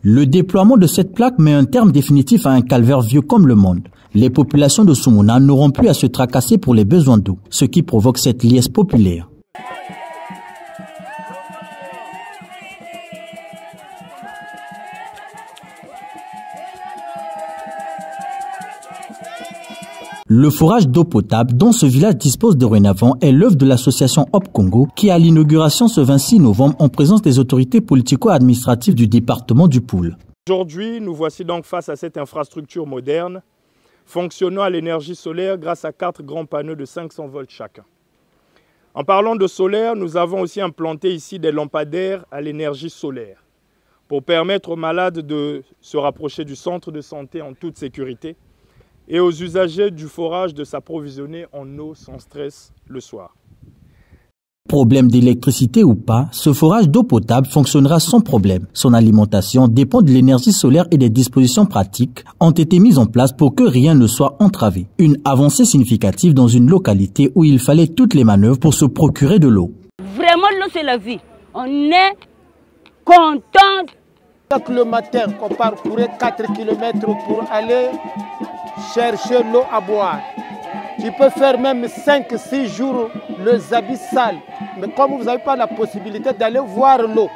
Le déploiement de cette plaque met un terme définitif à un calvaire vieux comme le monde. Les populations de Soumouna n'auront plus à se tracasser pour les besoins d'eau, ce qui provoque cette liesse populaire. Le forage d'eau potable dont ce village dispose dorénavant est l'œuvre de l'association Hop Congo qui à l'inauguration ce 26 novembre en présence des autorités politico-administratives du département du Poul. Aujourd'hui, nous voici donc face à cette infrastructure moderne fonctionnant à l'énergie solaire grâce à 4 grands panneaux de 500 volts chacun. En parlant de solaire, nous avons aussi implanté ici des lampadaires à l'énergie solaire pour permettre aux malades de se rapprocher du centre de santé en toute sécurité et aux usagers du forage de s'approvisionner en eau sans stress le soir. Problème d'électricité ou pas, ce forage d'eau potable fonctionnera sans problème. Son alimentation dépend de l'énergie solaire et des dispositions pratiques ont été mises en place pour que rien ne soit entravé. Une avancée significative dans une localité où il fallait toutes les manœuvres pour se procurer de l'eau. Vraiment, l'eau c'est la vie. On est content. Le matin, on parcourait 4 km pour aller chercher l'eau à boire. Tu peux faire même 5-6 jours les habits sales. Mais comme vous n'avez pas la possibilité d'aller voir l'eau,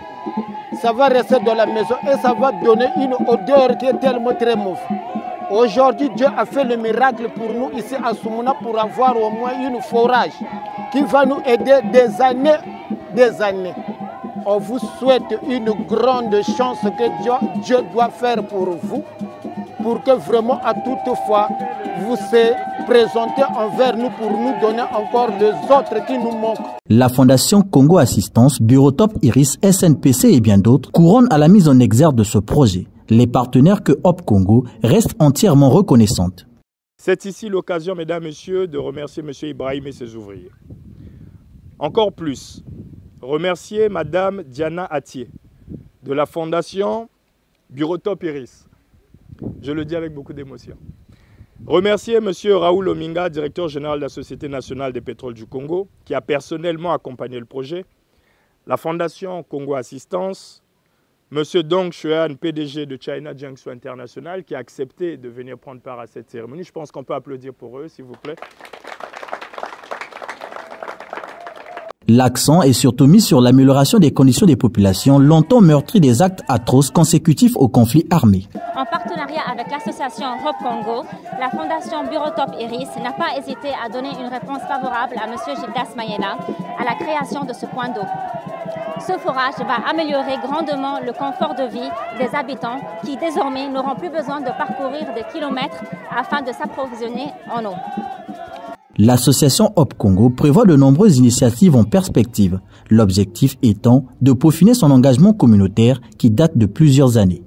ça va rester dans la maison et ça va donner une odeur qui est tellement très mauvaise. Aujourd'hui, Dieu a fait le miracle pour nous ici à Soumouna pour avoir au moins une forage qui va nous aider des années. On vous souhaite une grande chance que Dieu doit faire pour vous, pour que vraiment à toute fois vous se présentez envers nous pour nous donner encore les autres qui nous manquent. La Fondation Congo Assistance, Burotop Iris, SNPC et bien d'autres couronnent à la mise en exergue de ce projet. Les partenaires que Hop Congo restent entièrement reconnaissantes. C'est ici l'occasion, mesdames, messieurs, de remercier M. Ibrahim et ses ouvriers. Encore plus, remercier Mme Diana Atier de la Fondation Burotop Iris. Je le dis avec beaucoup d'émotion. Remercier M. Raoul Ominga, directeur général de la Société nationale des pétroles du Congo, qui a personnellement accompagné le projet. La Fondation Congo Assistance, M. Dong Xuan, PDG de China Jiangsu International, qui a accepté de venir prendre part à cette cérémonie. Je pense qu'on peut applaudir pour eux, s'il vous plaît. L'accent est surtout mis sur l'amélioration des conditions des populations longtemps meurtries des actes atroces consécutifs aux conflits armés. En partenariat avec l'association Hop Congo, la Fondation Burotop Iris n'a pas hésité à donner une réponse favorable à M. Gildas Mayela à la création de ce point d'eau. Ce forage va améliorer grandement le confort de vie des habitants qui désormais n'auront plus besoin de parcourir des kilomètres afin de s'approvisionner en eau. L'association Hop Congo prévoit de nombreuses initiatives en perspective, l'objectif étant de peaufiner son engagement communautaire qui date de plusieurs années.